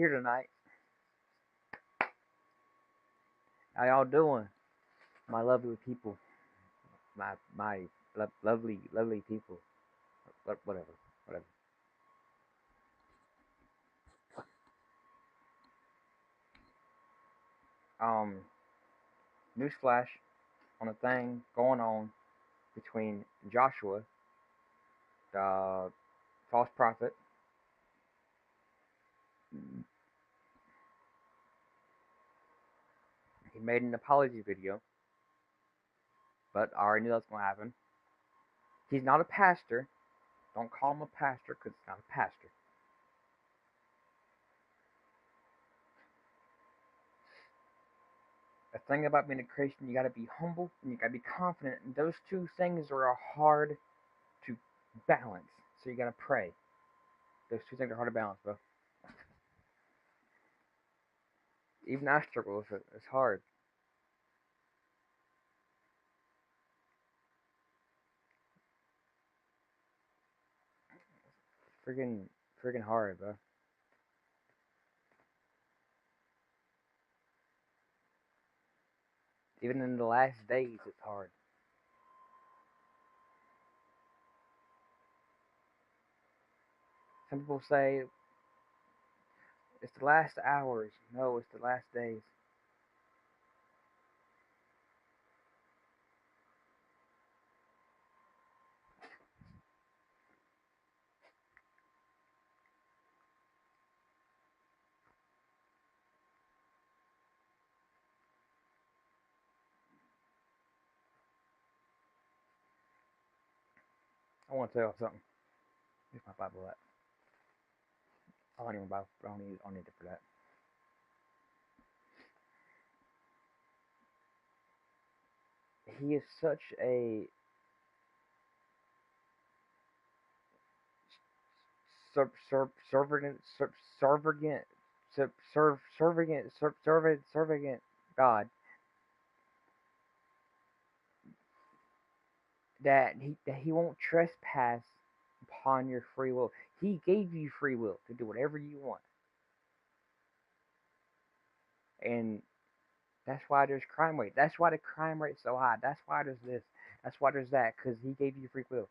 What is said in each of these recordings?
here tonight. How y'all doing, my lovely people? My lovely people. Whatever, whatever. Um, newsflash on a thing going on between Joshua, the false prophet. He made an apology video, but I already knew that's gonna happen. He's not a pastor. Don't call him a pastor because he's not a pastor. The thing about being a Christian, you gotta be humble and you gotta be confident, and those two things are hard to balance. So you gotta pray. Those two things are hard to balance, bro. Even I struggle with it. It's hard. Friggin', friggin' hard, bro. Even in the last days, it's hard. Some people say it's the last hours. No, it's the last days. I want to tell you something. Here's my Bible at. I don't even Bible. I don't need it for that. He is such a servant, servant God that he won't trespass upon your free will. He gave you free will to do whatever you want, and that's why there's crime rate. That's why the crime rate's so high. That's why there's this. That's why there's that. Because he gave you free will.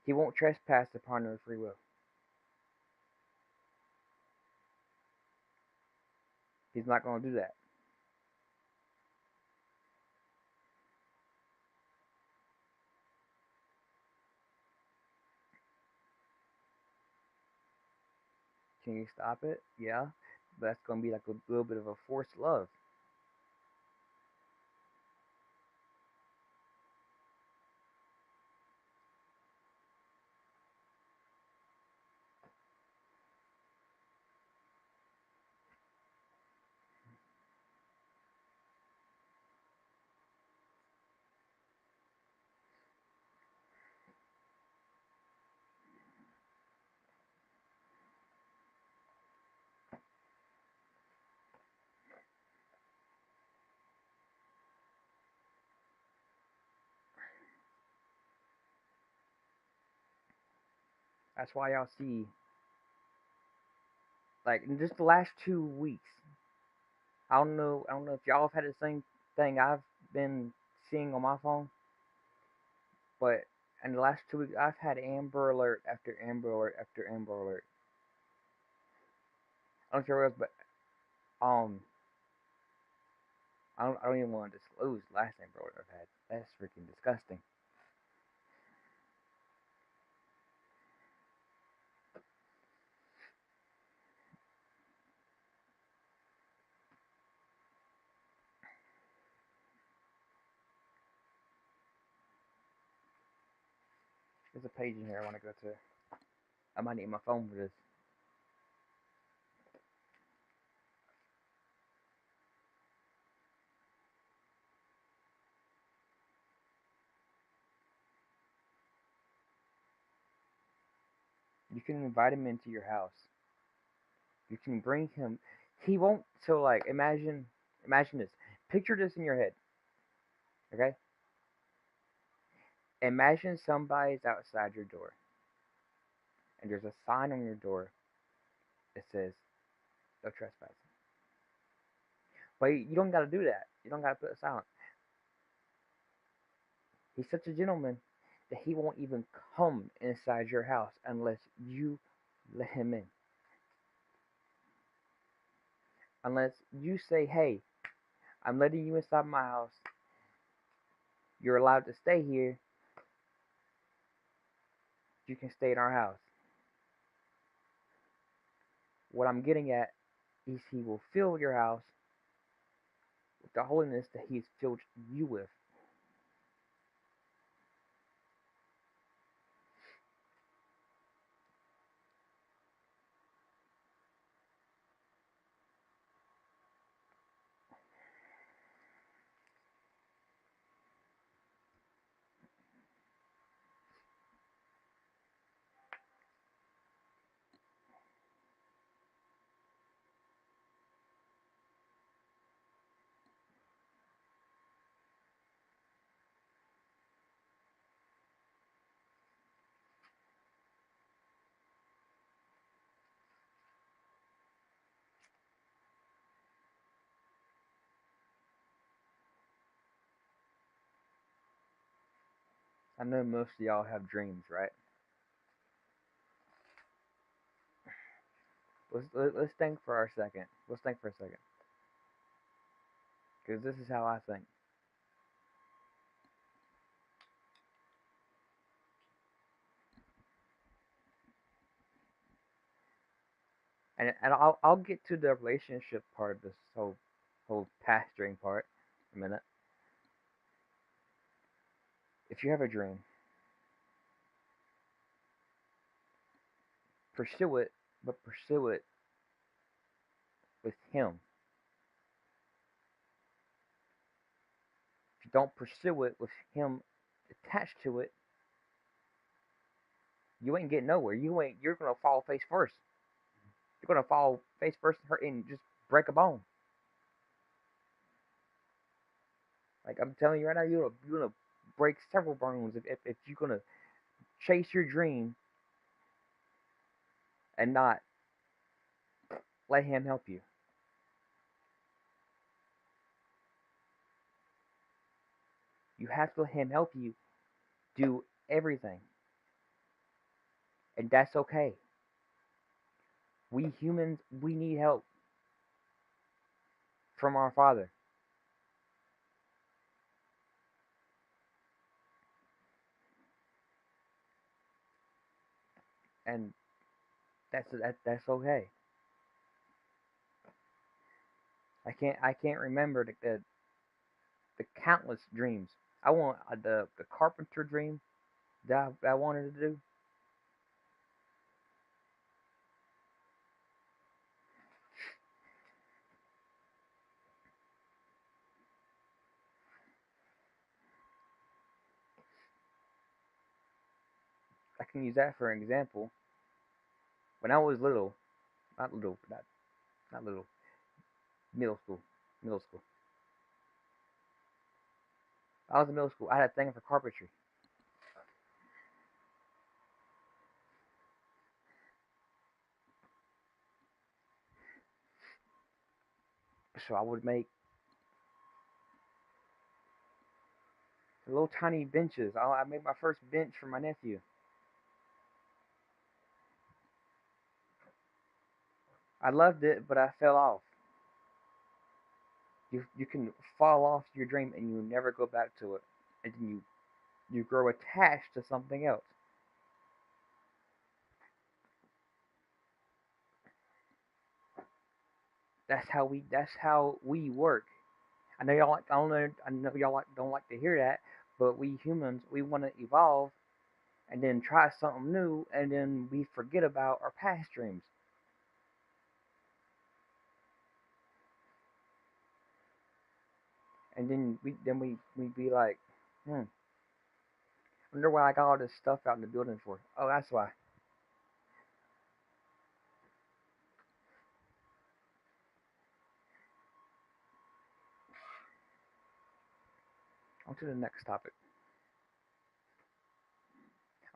He won't trespass upon your free will. He's not going to do that. Can you stop it? Yeah, but that's going to be like a little bit of a forced love. That's why y'all see, like in just the last 2 weeks. I don't know. I don't know if y'all have had the same thing I've been seeing on my phone, but in the last 2 weeks, I've had Amber Alert after Amber Alert after Amber Alert. I don't care what else, but um, I don't even want to disclose the last Amber Alert I've had. That's freaking disgusting. There's a page in here I want to go to. I might need my phone for this. You can invite him into your house. You can bring him. He won't. So like, imagine this. Picture this in your head. Okay. Imagine somebody's outside your door. and there's a sign on your door that says no trespassing. But you don't got to do that. You don't got to put a sign. He's such a gentleman that he won't even come inside your house unless you let him in. Unless you say, hey, I'm letting you inside my house. You're allowed to stay here. You can stay in our house. What I'm getting at is he will fill your house with the holiness that he's filled you with. I know most of y'all have dreams, right? Let's think for a second. Let's think for a second, because this is how I think. And I'll get to the relationship part of this whole past dream part in a minute. If you have a dream, pursue it, but pursue it with him. If you don't pursue it with him attached to it, you ain't getting nowhere. You're gonna fall face first. You're gonna fall face first and hurt and just break a bone. Like I'm telling you right now, you're gonna break several bones if you're gonna chase your dream and not let him help you. You have to let him help you do everything, and that's okay. We humans, we need help from our Father, and that's okay. I can't remember the countless dreams. I want the carpenter dream that I wanted to do. I can use that for an example. When I was little, not little, not little, middle school, middle school. I was in middle school. I had a thing for carpentry, so I would make little tiny benches. I made my first bench for my nephew. I loved it, but I fell off. You can fall off your dream and you never go back to it, and you grow attached to something else. That's how we work. I know y'all I know y'all don't like to hear that, but we humans we want to evolve and then try something new, and then we forget about our past dreams, and then we be like, hmm, wonder why I got all this stuff out in the building for. Oh, that's why. On to the next topic.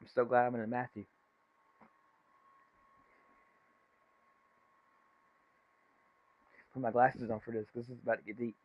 I'm so glad I'm in Matthew. Put my glasses on for this because this is about to get deep.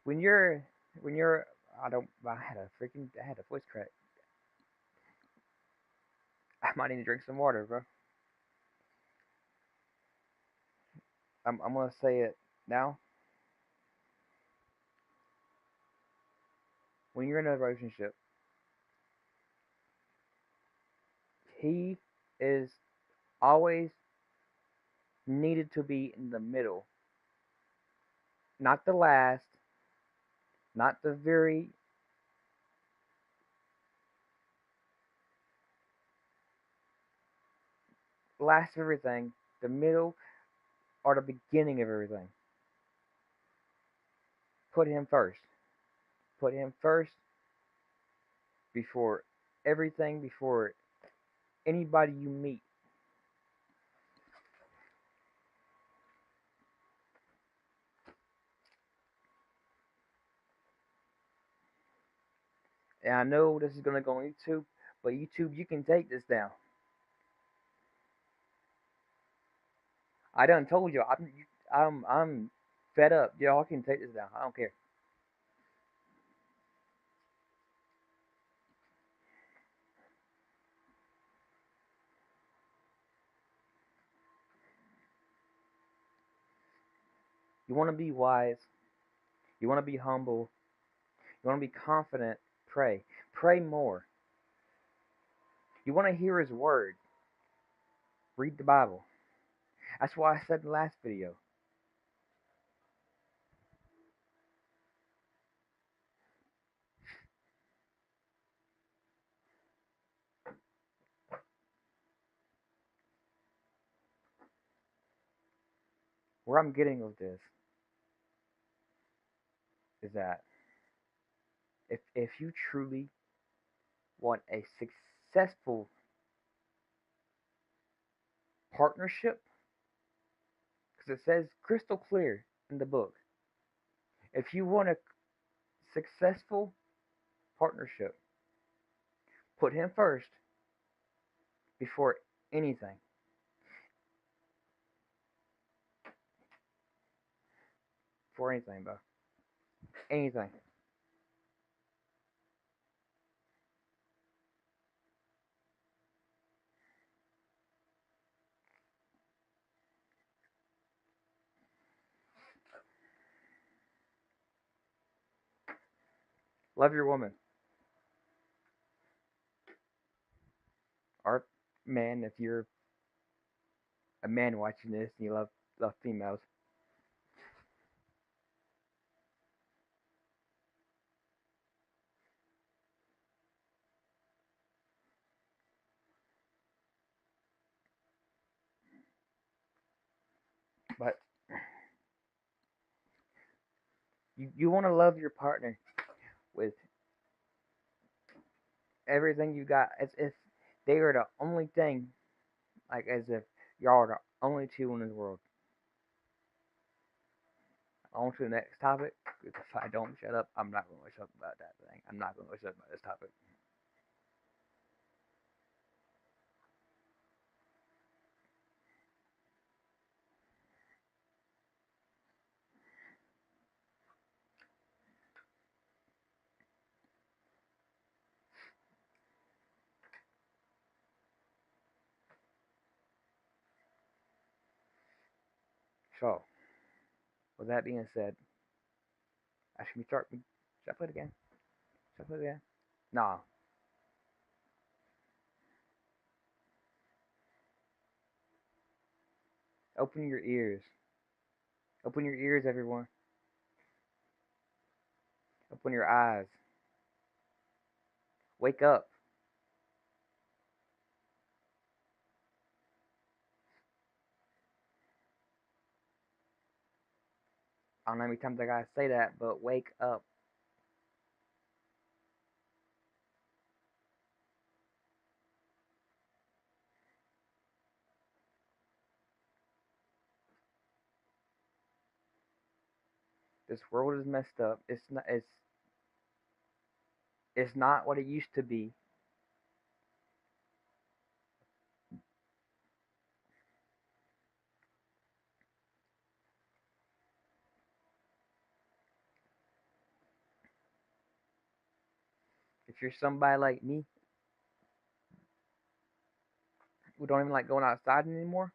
When you're when you're I had a voice crack. I might need to drink some water, bro. I'm gonna say it now. When you're in a relationship, he is always needed to be in the middle, not the last, not the very last of everything, the middle or the beginning of everything. Put him first. Put him first before everything, before anybody you meet. And I know this is gonna go on YouTube, but YouTube, you can take this down. I done told you, I'm fed up. Y'all can take this down. I don't care. You want to be wise. You want to be humble. You want to be confident. Pray. Pray more. You want to hear His word. Read the Bible. That's why I said in the last video. Where I'm getting with this is that if you truly want a successful partnership, because it says crystal clear in the book, if you want a successful partnership, put him first before anything. Before anything, bro. Anything. Love your woman. Or man, if you're a man watching this and you love females. But you want to love your partner with everything you got, as if they are the only thing, like as if y'all are the only two in this world. On to the next topic. If I don't shut up, I'm not going to shut up about that thing. I'm not going to shut up about this topic. So, with that being said, should we start? Should I play it again? Should I play it again? Nah. Open your ears. Open your ears, everyone. Open your eyes. Wake up. I don't know how many times I gotta say that, but wake up. This world is messed up. It's not what it used to be. If you're somebody like me who don't even like going outside anymore,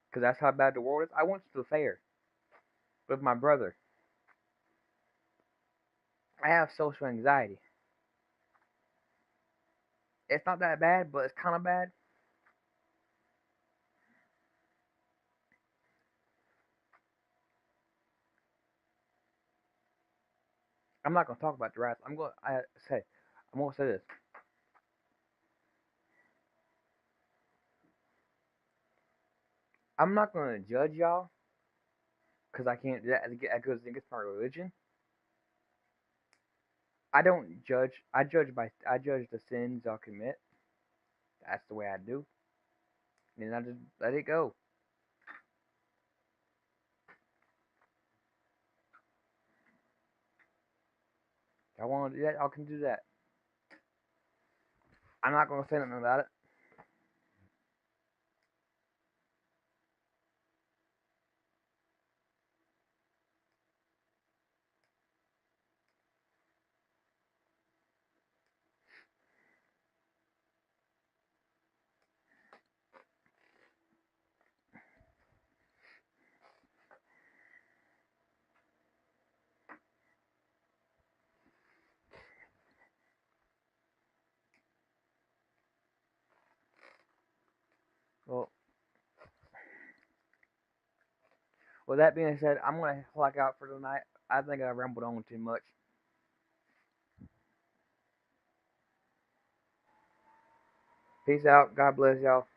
because that's how bad the world is. I went to the fair with my brother. I have social anxiety. It's not that bad, but it's kind of bad. I'm not gonna talk about the rats. I'm gonna say this. I'm not gonna judge y'all because I can't do that because I think it's my religion. I don't judge. I judge the sins y'all commit. That's the way I do. And I just let it go. If I want to do that, I can do that. I'm not gonna say nothing about it. Well, with that being said, I'm gonna clock out for tonight. I think I rambled on too much. Peace out. God bless y'all.